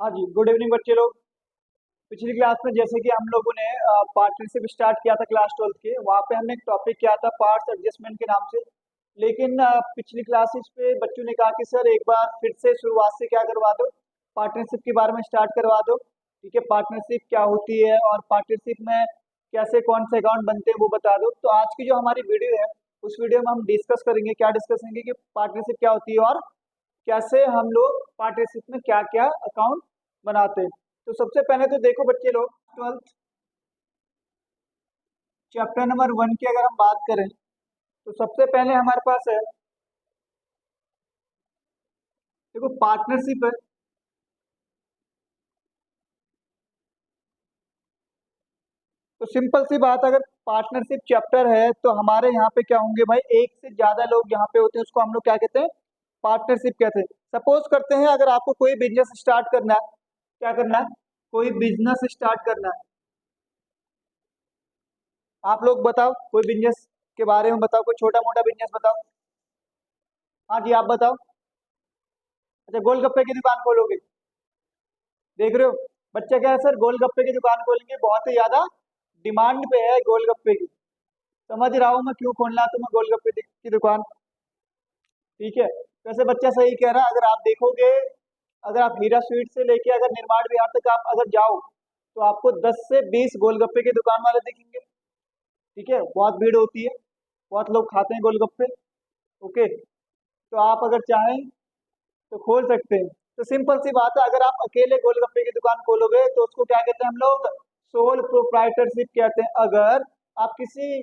हाँ जी, good evening बच्चे लोग। पिछली क्लास में जैसे कि हम लोगों ने पार्टनरशिप स्टार्ट किया था क्लास 12th के, वहाँ पे हमने एक टॉपिक किया था पार्ट्स एडजस्टमेंट के नाम से। लेकिन पिछली क्लासेस पे बच्चों ने कहा कि सर एक बार फिर से शुरुआत से क्या करवा दो, पार्टनरशिप के बारे में स्टार्ट करवा दो। ठीक है, पार्टनरशिप क्या होती है और पार्टनरशिप में कैसे कौन से अकाउंट बनते हैं वो बता दो। तो आज की जो हमारी वीडियो है उस वीडियो में हम डिस्कस करेंगे, क्या डिस्कस करेंगे कि पार्टनरशिप क्या होती है और कैसे हम लोग पार्टनरशिप में क्या क्या अकाउंट बनाते हैं। तो सबसे पहले तो देखो बच्चे लोग, 12th चैप्टर नंबर 1 की अगर हम बात करें तो सबसे पहले हमारे पास है, देखो पार्टनरशिप है। तो सिंपल सी बात, अगर पार्टनरशिप चैप्टर है तो हमारे यहाँ पे क्या होंगे भाई, एक से ज्यादा लोग यहाँ पे होते हैं, उसको हम लोग क्या कहते हैं, पार्टनरशिप कहते हैं। सपोज करते हैं अगर आपको कोई बिजनेस स्टार्ट करना है, क्या करना है, कोई बिजनेस स्टार्ट करना है। आप लोग बताओ कोई बिजनेस के बारे में बताओ, कोई छोटा मोटा बिजनेस बताओ। हाँ जी, आप बताओ। अच्छा, गोलगप्पे की दुकान खोलोगे, देख रहे हो। बच्चा क्या है सर, गोलगप्पे की दुकान खोलेंगे, बहुत ही ज्यादा डिमांड पे है गोलगप्पे की। समझ रहा हूँ मैं क्यों खोलना है तुम्हें गोलगप्पे की दुकान। ठीक है, वैसे बच्चा सही कह रहा है। अगर आप देखोगे, अगर आप हीरा स्वीट से लेके अगर निर्माण विहार तक आप अगर जाओ तो आपको 10 से 20 गोलगप्पे के दुकान वाले दिखेंगे। ठीक है, बहुत भीड़ होती है, बहुत लोग खाते हैं गोलगप्पे। ओके, तो आप अगर चाहें तो खोल सकते हैं। तो सिंपल सी बात है, अगर आप अकेले गोलगप्पे की दुकान खोलोगे तो उसको क्या कहते हैं हम लोग, सोल प्रोप्राइटरशिप कहते हैं। अगर आप किसी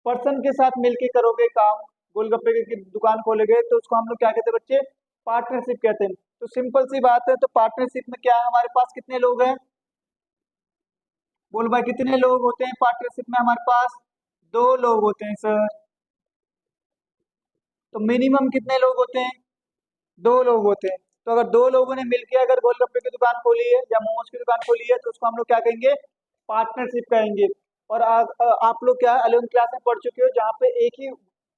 पर्सन के साथ मिलके करोगे काम, गोलगप्पे की दुकान खोलोगे, तो उसको हम लोग क्या कहते हैं बच्चे, पार्टनरशिप कहते हैं। तो सिंपल सी बात है, तो पार्टनरशिप में क्या है, हमारे पास कितने लोग हैं, बोल भाई कितने लोग होते हैं पार्टनरशिप में हमारे पास, दो लोग होते हैं सर। तो मिनिमम कितने लोग होते हैं, दो लोग होते हैं। तो अगर दो लोगों ने मिलकर अगर गोलगप्पे की दुकान खोली है या मोमोज की दुकान खोली है तो उसको हम लोग क्या कहेंगे, पार्टनरशिप कहेंगे। और आप लोग क्या 11th क्लास में पढ़ चुके हो, जहाँ पे एक ही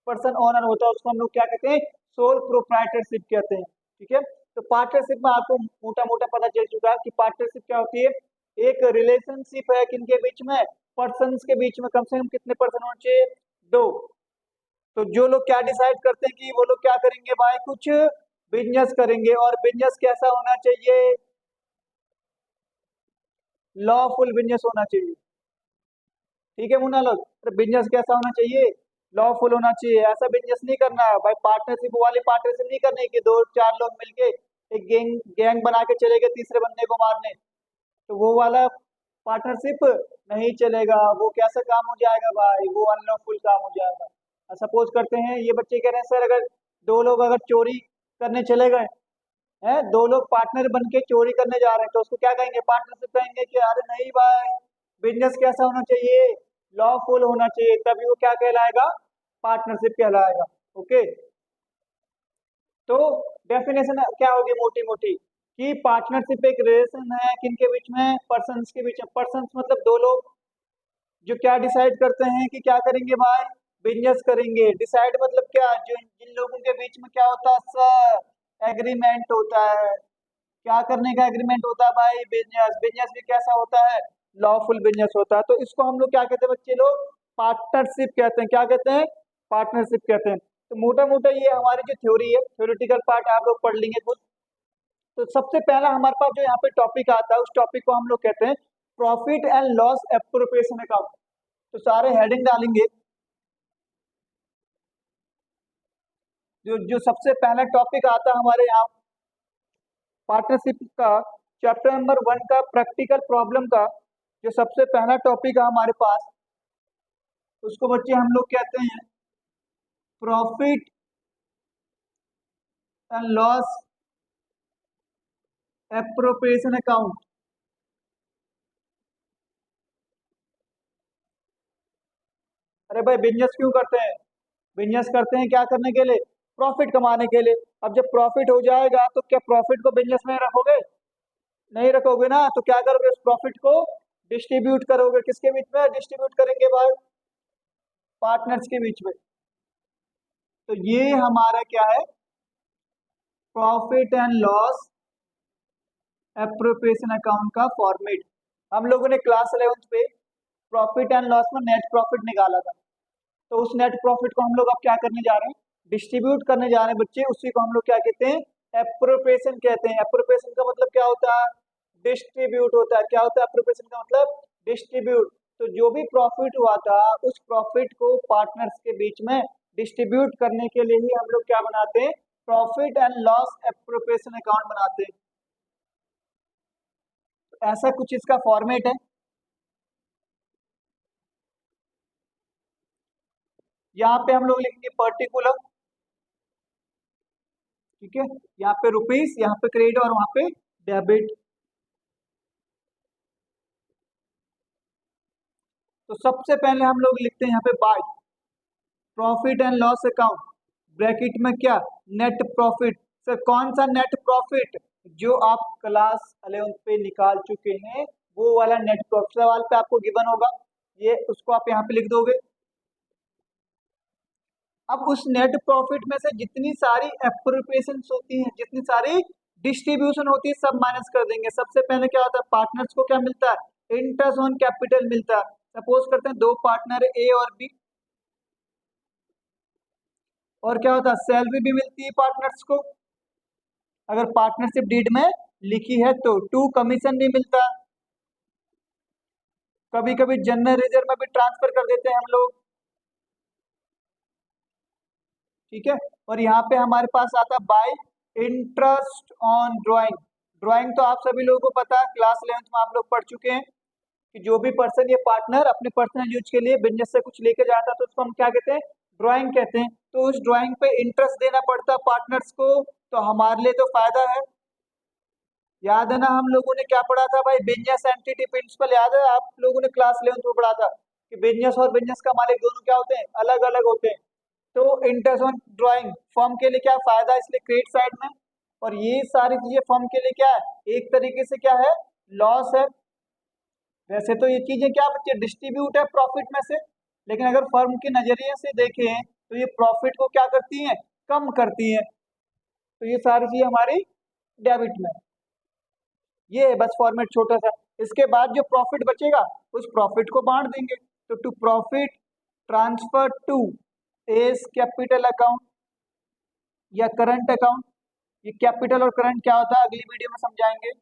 पर्सन ओनर होता है उसको हम लोग क्या कहते हैं, सोल प्रोप्राइटरशिप कहते हैं। ठीक है, तो पार्टनरशिप में आपको मोटा मोटा पता चल चुका है कि पार्टनरशिप क्या होती है। एक रिलेशनशिप है किनके बीच में, पर्सन्स के बीच में, कम से कम कितने पर्सन होने चाहिए, दो। तो जो लोग क्या डिसाइड करते हैं कि वो लोग क्या करेंगे भाई, कुछ बिजनेस करेंगे। और बिजनेस कैसा होना चाहिए, लॉफुल बिजनेस होना चाहिए। ठीक है मुन्ना लोग, तो बिजनेस कैसा होना चाहिए, लॉफुल होना चाहिए। ऐसा बिजनेस नहीं करना है भाई, पार्टनरशिप वाली पार्टनरशिप नहीं करनी कि दो चार लोग मिलके एक गैंग गैंग बना के चले गए तीसरे बंदे को मारने। तो वो वाला पार्टनरशिप नहीं चलेगा, वो कैसा काम हो जाएगा भाई, वो अनलॉफुल काम हो जाएगा। सपोज करते हैं ये बच्चे कह रहे हैं सर, अगर दो लोग अगर चोरी करने चले गए हैं, दो लोग पार्टनर बन के चोरी करने जा रहे हैं, तो उसको क्या कहेंगे, पार्टनरशिप कहेंगे कि अरे नहीं भाई, बिजनेस कैसा होना चाहिए, लॉफुल होना चाहिए, तभी वो क्या कहलाएगा, पार्टनरशिप कहलाएगा। ओके, तो डेफिनेशन क्या होगी मोटी मोटी, कि पार्टनरशिप एक रिलेशन है किनके बीच में, पर्सन्स के बीच में। पर्सन्स मतलब दो लोग जो क्या डिसाइड करते हैं कि क्या करेंगे भाई, बिजनेस करेंगे। डिसाइड मतलब क्या, जो जिन लोगों के बीच में क्या होता है सर, एग्रीमेंट होता है। क्या करने का एग्रीमेंट होता है भाई, बिजनेस। बिजनेस भी कैसा होता है, लॉफुल बिजनेस होता है। तो इसको हम लोग क्या कहते हैं बच्चे लोग, पार्टनरशिप कहते हैं। क्या कहते हैं, पार्टनरशिप कहते हैं। तो मोटा मोटा ये हमारी जो थ्योरी है, थ्योरेटिकल पार्ट आप लोग पढ़ लेंगे खुद। तो सबसे पहला हमारे पास जो यहाँ पे टॉपिक आता है, उस टॉपिक को हम लोग कहते हैं profit and loss appropriation account. तो सारे हेडिंग डालेंगे। जो जो सबसे पहला टॉपिक आता है हमारे यहाँ पार्टनरशिप का, चैप्टर नंबर 1 का प्रैक्टिकल प्रॉब्लम का जो सबसे पहला टॉपिक है हमारे पास, उसको बच्चे हम लोग कहते हैं profit and loss appropriation account. अरे भाई, बिजनेस क्यों करते हैं, बिजनेस करते हैं क्या करने के लिए, प्रॉफिट कमाने के लिए। अब जब प्रॉफिट हो जाएगा तो क्या प्रॉफिट को बिजनेस में रखोगे, नहीं रखोगे ना। तो क्या करोगे, उस प्रॉफिट को डिस्ट्रीब्यूट करोगे, किसके बीच में डिस्ट्रीब्यूट करेंगे भाई, पार्टनर्स के बीच में। तो ये हमारा क्या है, profit and loss appropriation account का फॉर्मेट। हम लोगों ने क्लास 11th पे प्रॉफिट एंड लॉस में नेट प्रॉफिट निकाला था, तो उस नेट प्रॉफिट को हम लोग अब क्या करने जा रहे हैं, डिस्ट्रीब्यूट करने जा रहे हैं बच्चे। उसी को हम लोग क्या कहते हैं, एप्रोप्रिएशन कहते हैं। एप्रोप्रिएशन का मतलब क्या होता है, डिस्ट्रीब्यूट होता है। क्या होता है एप्रोप्रिएशन का मतलब, डिस्ट्रीब्यूट। तो जो भी प्रॉफिट हुआ था उस प्रॉफिट को पार्टनर्स के बीच में डिस्ट्रीब्यूट करने के लिए ही हम लोग क्या बनाते हैं, profit and loss appropriation account बनाते हैं। तो ऐसा कुछ इसका फॉर्मेट है। यहाँ पे हम लोग लिखेंगे पर्टिकुलर, ठीक है, यहाँ पे रुपीस, यहाँ पे क्रेडिट और वहां पे डेबिट। तो सबसे पहले हम लोग लिखते हैं यहाँ पे by profit and loss account, bracket में क्या, नेट प्रॉफिट। सर कौन सा नेट प्रॉफिट, जो आप क्लास 11 पे निकाल चुके हैं वो वाला नेट प्रॉफिट। सवाल पे आपको गिवन होगा, ये उसको आप यहाँ पे लिख दोगे। अब उस नेट प्रॉफिट में से जितनी सारी एप्रोप्रिएशन होती हैं, जितनी सारी डिस्ट्रीब्यूशन होती है, सब माइनस कर देंगे। सबसे पहले क्या होता है, पार्टनर्स को क्या मिलता है, इंटरेस्ट ऑन कैपिटल मिलता है। सपोज करते हैं दो पार्टनर ए और बी, और क्या होता है, सैलरी भी मिलती है पार्टनर्स को, अगर पार्टनरशिप डीड में लिखी है तो। टू कमीशन भी मिलता है, कभी कभी जनरल रिजर्व में भी ट्रांसफर कर देते हैं हम लोग, ठीक है। और यहाँ पे हमारे पास आता है bye interest on drawing. Drawing तो आप सभी लोगों को पता है, क्लास 11th में आप लोग पढ़ चुके हैं कि जो भी पर्सन, ये पार्टनर अपने पर्सनल यूज के लिए बिजनेस से कुछ लेके जाता है तो उसको हम क्या कहते हैं, ड्राइंग कहते हैं। तो उस ड्राइंग पे इंटरेस्ट देना पड़ता है पार्टनर्स को, तो हमारे लिए तो फायदा है। याद है ना हम लोगों ने क्या पढ़ा था भाई, बिजनेस एंटिटी प्रिंसिपल, याद है आप लोगों ने क्लास 11th में पढ़ा था कि बिजनेस और बिजनेस का मालिक दोनों क्या होते हैं, अलग अलग होते हैं। तो इंटरेस्ट ऑन ड्राइंग फर्म के लिए क्या फायदा है, इसलिए क्रेडिट साइड में। और ये सारी चीजें फर्म के लिए क्या है, एक तरीके से क्या है, लॉस है। वैसे तो ये चीजें क्या बच्चे, डिस्ट्रीब्यूट है प्रॉफिट में से, लेकिन अगर फर्म के नजरिए से देखें तो ये प्रॉफिट को क्या करती हैं, कम करती हैं। तो ये सारी चीजें हमारी डेबिट में। ये है बस फॉर्मेट छोटा सा। इसके बाद जो प्रॉफिट बचेगा उस प्रॉफिट को बांट देंगे। तो to profit transfer to S capital account या करंट अकाउंट। ये कैपिटल और करंट क्या होता है अगली वीडियो में समझाएंगे,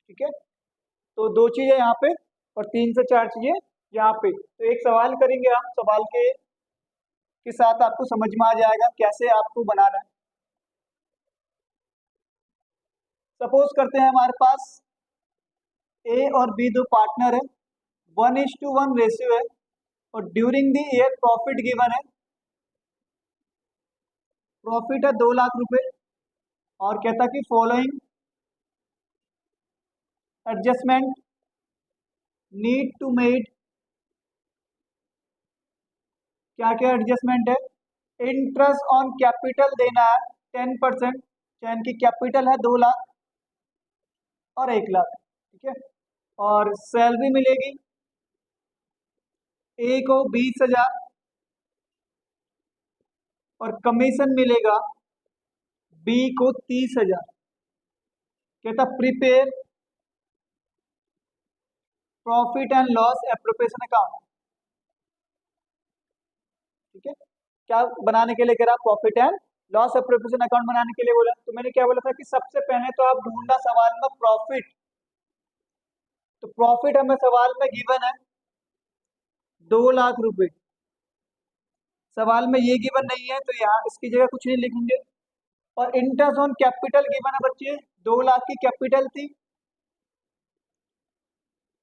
ठीक है। तो दो चीजें यहाँ पे और 3 से 4 चीजें यहाँ पे। तो एक सवाल करेंगे हम, सवाल के साथ आपको समझ में आ जाएगा कैसे आपको बनाना है। सपोज करते हैं हमारे पास ए और बी दो पार्टनर है, 1:1 रेशियो है, और during the year profit given है, प्रॉफिट है 2 लाख रुपए, और कहता कि following adjustment need to made. क्या क्या एडजस्टमेंट है, इंटरेस्ट ऑन कैपिटल देना है 10%, चैन की कैपिटल है 2 लाख और 1 लाख, ठीक है। और सैलरी मिलेगी ए को 20,000 और कमीशन मिलेगा बी को 30,000। कहता prepare profit and loss appropriation account, ठीक है। क्या बनाने के लिए कह रहा, profit and loss appropriation account बनाने के लिए बोला। तो मैंने क्या बोला था कि सबसे पहले तो आप ढूंढना सवाल में प्रॉफिट। तो प्रॉफिट हमें सवाल में गिवन है 2 लाख रुपए, सवाल में ये गिवन नहीं है तो यहाँ इसकी जगह कुछ नहीं लिखेंगे। और इंटरेस्ट ऑन कैपिटल गिवन है बच्चे, 2 लाख की कैपिटल थी,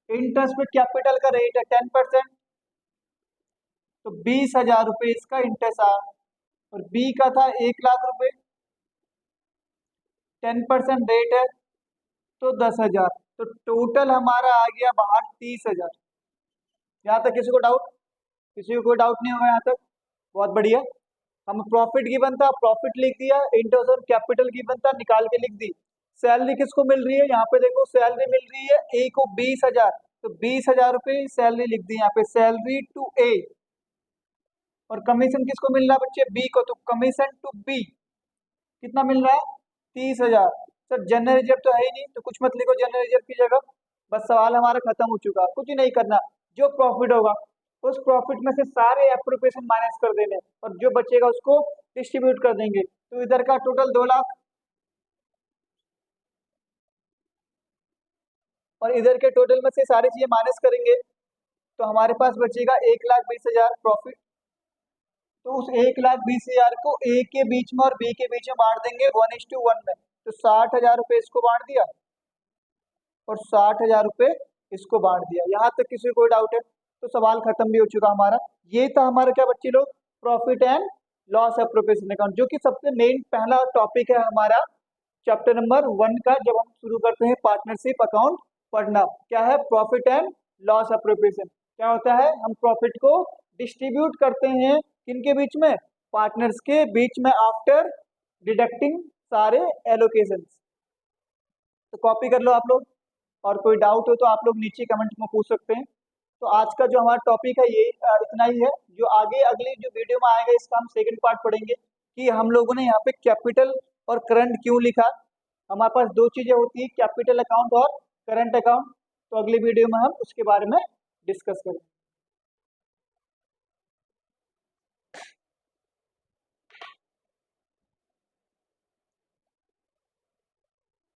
इंटरेस्ट पे कैपिटल का रेट है 10%, तो 20,000 रुपये इसका इंटरेस्ट आया। और बी का था 1 लाख रुपए, 10% रेट है तो 10,000, तो टोटल हमारा आ गया बाहर 30,000। यहाँ तक किसी को डाउट, किसी को कोई डाउट नहीं होगा यहाँ तक, बहुत बढ़िया। हम प्रॉफिट गिवन था, प्रॉफिट लिख दिया, इंटरेस्ट ऑन कैपिटल गिवन था, निकाल के लिख दी। सैलरी किसको मिल रही है, यहाँ पे देखो सैलरी मिल रही है ए को 20,000, तो 20,000 रुपये सैलरी लिख दी यहाँ पे, सैलरी टू ए। और कमीशन किसको मिल रहा है बच्चे? बी को। तो कमीशन टू बी कितना मिल रहा है? 30,000। सर जनरल रिजर्व तो है ही नहीं, तो कुछ मत लिखो जनरल रिजर्व की जगह। बस सवाल हमारा खत्म हो चुका, कुछ ही नहीं करना। जो प्रॉफिट होगा उस प्रॉफिट में से सारे एप्रोप्रिएशन माइनस कर देने और जो बचेगा उसको डिस्ट्रीब्यूट कर देंगे। तो इधर का टोटल 2 लाख और इधर के टोटल में से सारी चीजें माइनस करेंगे तो हमारे पास बचेगा 1,20,000 प्रॉफिट। तो उस 1,20,000 को ए के बीच में और बी के बीच में बांट देंगे 1:1 में। तो 60,000 रुपये इसको बांट दिया और 60,000 रुपये इसको बांट दिया। यहाँ तक किसी को कोई डाउट है? तो सवाल खत्म भी हो चुका हमारा। ये था हमारा क्या बच्चे लोग? Profit and loss appropriation account, जो कि सबसे मेन पहला टॉपिक है हमारा चैप्टर नंबर 1 का, जब हम शुरू करते हैं पार्टनरशिप अकाउंट पढ़ना। क्या है? Profit and loss appropriation. क्या होता है? हम प्रॉफिट को डिस्ट्रीब्यूट करते हैं किनके बीच में? पार्टनर्स के बीच में, आफ्टर डिडक्टिंग सारे एलोकेशंस। तो कॉपी कर लो आप लोग, और कोई डाउट हो तो आप लोग नीचे कमेंट में पूछ सकते हैं। तो आज का जो हमारा टॉपिक है ये इतना ही है। जो आगे अगली जो वीडियो में आएगा इसका हम सेकंड पार्ट पढ़ेंगे कि हम लोगों ने यहाँ पे कैपिटल और करंट क्यों लिखा। हमारे पास 2 चीजें होती है, कैपिटल अकाउंट और करंट अकाउंट। तो अगली वीडियो में हम उसके बारे में डिस्कस करेंगे।